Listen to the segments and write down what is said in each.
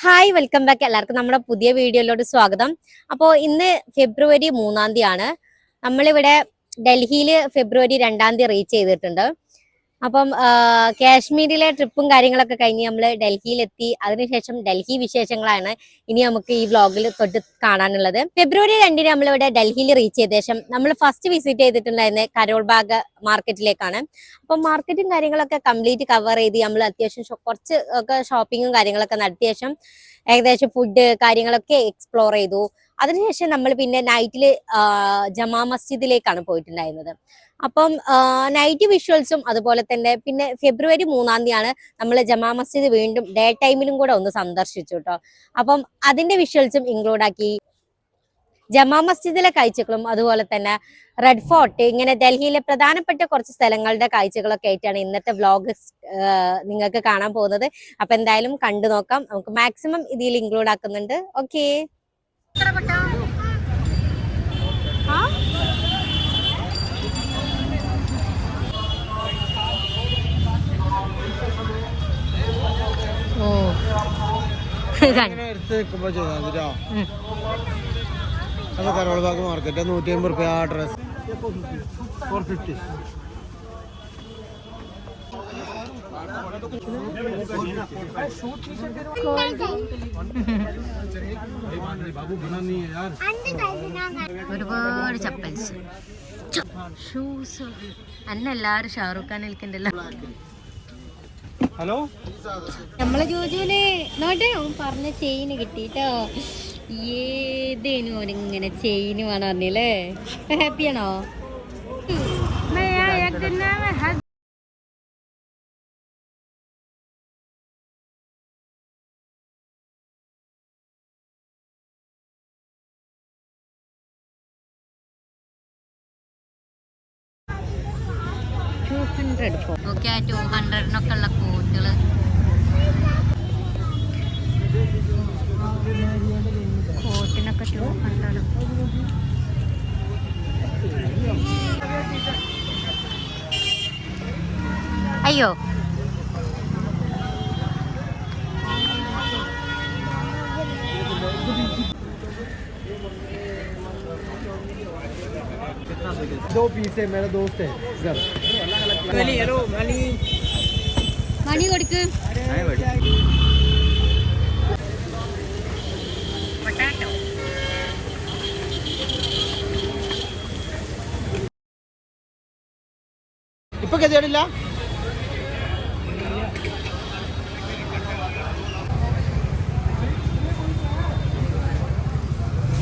Hi welcome back. എല്ലാവർക്കും നമ്മുടെ പുതിയ വീഡിയോയിലോട്ട് സ്വാഗതം. അപ്പോൾ ഇന്ന് ഫെബ്രുവരി 3-ാം തീയതിയാണ്. നമ്മളിവിടെ ഡൽഹിയിൽ ഫെബ്രുവരി 2-ാം തീയതി റീച്ച് ചെയ്തിട്ടുണ്ട്. അപ്പം കാശ്മീരിലെ ട്രിപ്പും കാര്യങ്ങളൊക്കെ കഴിഞ്ഞ് നമ്മൾ ഡൽഹിയിലെത്തി. അതിനുശേഷം ഡൽഹി വിശേഷങ്ങളാണ് ഇനി നമുക്ക് ഈ വ്ളോഗിൽ തൊട്ട് കാണാനുള്ളത്. ഫെബ്രുവരി 2-ന് നമ്മളിവിടെ ഡൽഹിയിൽ റീച്ച് ചെയ്ത ശേഷം നമ്മൾ ഫസ്റ്റ് വിസിറ്റ് ചെയ്തിട്ടുണ്ടായിരുന്നത് കരോൾബാഗ് മാർക്കറ്റിലേക്കാണ്. അപ്പം മാർക്കറ്റും കാര്യങ്ങളൊക്കെ കംപ്ലീറ്റ് കവർ ചെയ്ത് നമ്മൾ അത്യാവശ്യം കുറച്ച് ഒക്കെ ഷോപ്പിങ്ങും കാര്യങ്ങളൊക്കെ നടത്തിയ ശേഷം ഏകദേശം ഫുഡ് കാര്യങ്ങളൊക്കെ എക്സ്പ്ലോർ ചെയ്തു. അതിനുശേഷം നമ്മൾ പിന്നെ നൈറ്റിൽ ജമാ മസ്ജിദിലേക്കാണ് പോയിട്ടുണ്ടായിരുന്നത്. അപ്പം നൈറ്റ് വിഷ്വൽസും അതുപോലെ തന്നെ പിന്നെ ഫെബ്രുവരി 3-ാം തീയതിയാണ് നമ്മൾ ജമാ മസ്ജിദ് വീണ്ടും ഡേ ടൈമിലും കൂടെ ഒന്ന് സന്ദർശിച്ചു കേട്ടോ. അപ്പം അതിന്റെ വിഷ്വൽസും ഇൻക്ലൂഡ് ആക്കി. ജമാ മസ്ജിദിലെ കാഴ്ചകളും അതുപോലെ തന്നെ റെഡ് ഫോർട്ട്, ഇങ്ങനെ ഡൽഹിയിലെ പ്രധാനപ്പെട്ട കുറച്ച് സ്ഥലങ്ങളുടെ കാഴ്ചകളൊക്കെ ആയിട്ടാണ് ഇന്നത്തെ വ്ലോഗ് നിങ്ങൾക്ക് കാണാൻ പോകുന്നത്. അപ്പൊ എന്തായാലും കണ്ടു നോക്കാം. നമുക്ക് മാക്സിമം ഇതിൽ ഇൻക്ലൂഡ് ആക്കുന്നുണ്ട്. ഓക്കെ, കരോൾബാഗ് മാർക്കറ്റ് 150 രൂപ അഡ്രസ് 450. ഒരുപാട് ചപ്പൽസ്, ഷൂസ്. അന്നെല്ലാരും ഷാറൂഖ് ഖാൻ നിൽക്കണ്ടല്ലോ. ഹലോ, നമ്മളെ ജോജുവിന് നോട്ടെ പറഞ്ഞ ചെയിന് കിട്ടിട്ടോ. ഏതേനു ഓനിങ്ങനെ ചെയിന് വേണം പറഞ്ഞല്ലേ. ഹാപ്പിയാണോ? ഓക്കെ, 200-നൊക്കെ ഉള്ള കോട്ടുകള്. കോട്ടിനൊക്കെ 200. അയ്യോ, दो पीस है, मेरा दोस्त है इधर. हेलो മണി കൊടുക്ക്. പൊട്ടാറ്റോ ഇപ്പൊ ഗതിയാടില്ല.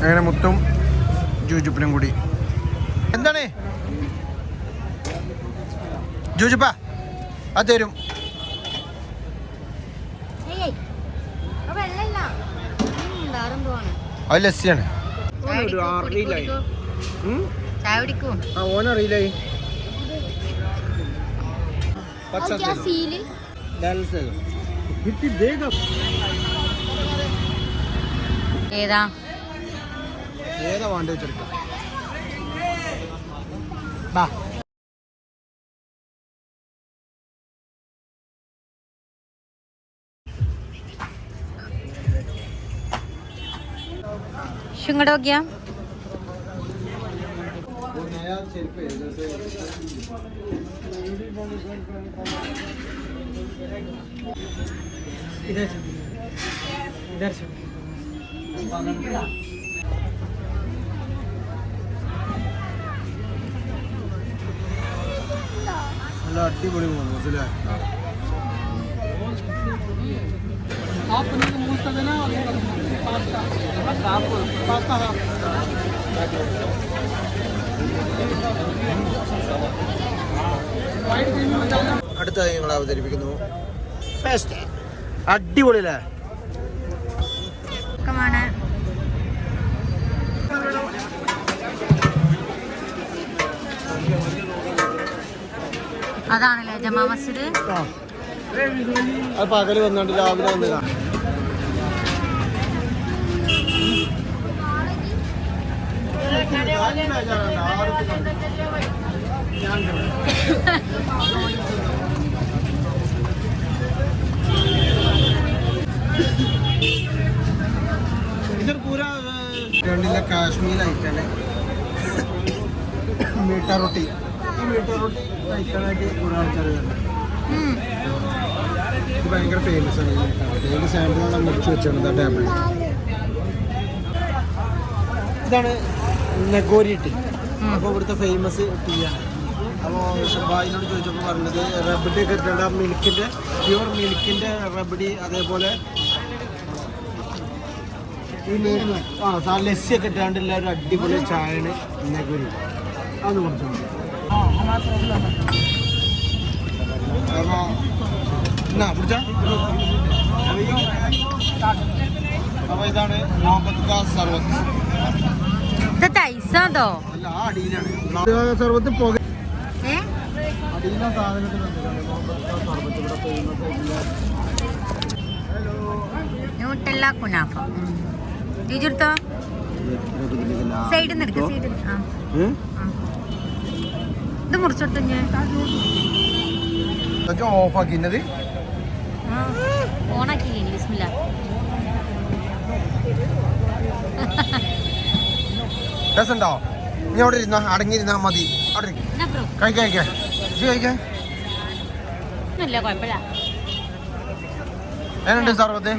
അങ്ങനെ മുത്തും ജൂജുപ്പിനും കൂടി. എന്താണ് ജൂജുപ്പ? അത് തരും. അത് ലസ്സിയാണ്. ഓനറിയില്ല. ഏതാ ഏതാ വേണ്ട വെച്ചെടുക്കാം. ഇങ്ങോട്ട് നോക്കിയാ നല്ല അടിപൊളി മനസ്സിലായി. അടുത്തതായി ഞങ്ങൾ അവതരിപ്പിക്കുന്നു പേസ്റ്റ്. അടിപൊളിയല്ലേ? അതാണല്ലേ ജമാ മസ്ജിദ്. അത് പകല് വന്നോണ്ട് രാവിലെ വന്നതാണ്. इधर पूरा काश्मीर आइटम है मीठा रोटी കഴിക്കാനായിട്ട് കുറേ ആൾക്കാർ ഇത് ഭയങ്കര ഫേമസ് ആണ് ഇതിൻ്റെ സാമ്പിൾ മുറിച്ച് വെച്ചിട്ടുണ്ട് ആ ടേബിളിൽ. ഇതാണ് നെഗോരി ടീ. അപ്പോൾ ഇവിടുത്തെ ഫേമസ് ടീ ആണ്. അപ്പോൾ ഷബായിനോട് ചോദിച്ചപ്പോൾ പറഞ്ഞത് റബഡി ഒക്കെ ഇട്ടിട്ടുണ്ട്. മിൽക്കിൻ്റെ പ്യൂർ മിൽക്കിൻ്റെ റബഡി, അതേപോലെ ഈ ലസ്സി ഒക്കെ ഇട്ടാണ്ടുള്ള ഒരു അടിപൊളി ചായയാണ് നെഗോരി. അത് കുറച്ചുണ്ട്. അപ്പോൾ ഇതാണ് മുഹമ്മദ് സർവത്ത്. അല്ല ആ അടിയിലാണ് സർവത്ത് പോക അടിയിലെ സാധനത്തിൽ സർവത്ത് ഇവിടെ ഫേമസ് ആയിട്ടുള്ള ന്യൂട്ടെല്ല കുനാഫ രുചിർത്തോ സൈഡിൽ നിന്ന് സൈഡിൽ ഇത് മുറിച്ചോട്ടെ ഞാൻ ഇതൊക്കെ ഓഫാക്കിന്നത് ഓണാക്കി ബിസ്മില്ലാ. രസമുണ്ടോ? നീ അവിടെ ഇരുന്ന അടങ്ങിയിരുന്നാ മതി. അവിടെ കഴിക്കാൻ കഴിക്കാൻ എന്നുണ്ട് സർവത്ത്?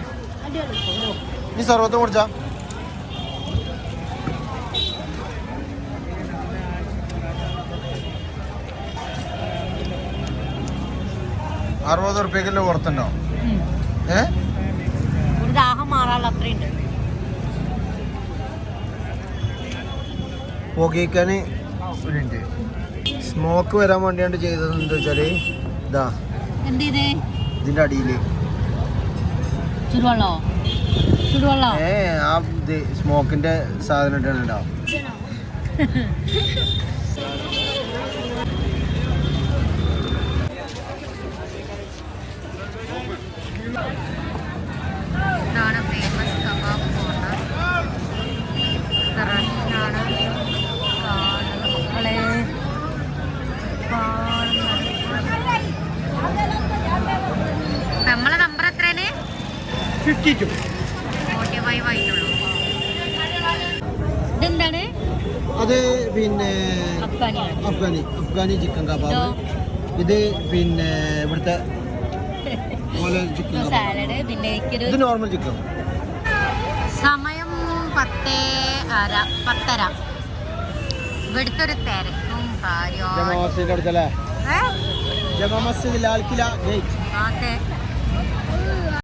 നീ സർവത്ത് കുടിച്ചാ? ₹60 പുറത്തുണ്ടോ? ഒരു ദാഹം മാറാനുള്ള അത്രയുണ്ട്. പുകയ്ക്കാൻ ഉണ്ട്. സ്മോക്ക് വരാൻ വേണ്ടിയാണ് ചെയ്തത്. എന്താ വെച്ചാല് ഇതാ ഇതിന്റെ അടിയില് ആ സ്മോക്കിന്റെ സാധനം ഇട്ടാണ് ഉണ്ടാവും. ഇതാണ് ഫേമസ് കബാബ് കോർണർ. നമ്മളെ നമ്പർ എത്രയാണ്? 52. 45 ആയിട്ടുള്ളൂ. ഇതെന്താണ്? അത് പിന്നെ അഫ്ഗാനി ചിക്കൻ കബാബ്. ഇത് പിന്നെ ഇവിടുത്തെ സാലഡ്. പിന്നെ ഇത് നോർമൽ ചിക്കൻ. സമയം 10:30. ഇവിടുത്തെ ഒരു തിരക്കും കാര്യവും. ജമാ മസ്ജിദ് അടുത്തല്ലേ? ജമാ മസ്ജിദ് ലാൽ കില ഗേറ്റ്. അതെ.